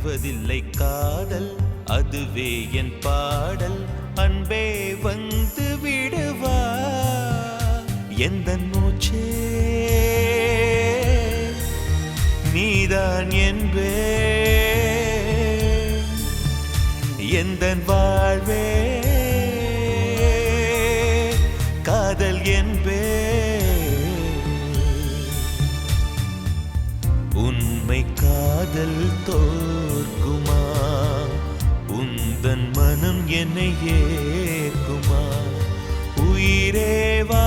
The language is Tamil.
விடுவதில்லை காதல், அதுவே என் பாடல். அன்பே வந்து விடுவா எந்தன் மூச்சே நீதான் என்பே, எந்தன் வாழ்வே காதல் என்பே. உண்மை காதல் தோற்குமா? உந்தன் மனம் என்னை ஏற்குமா? உயிரேவா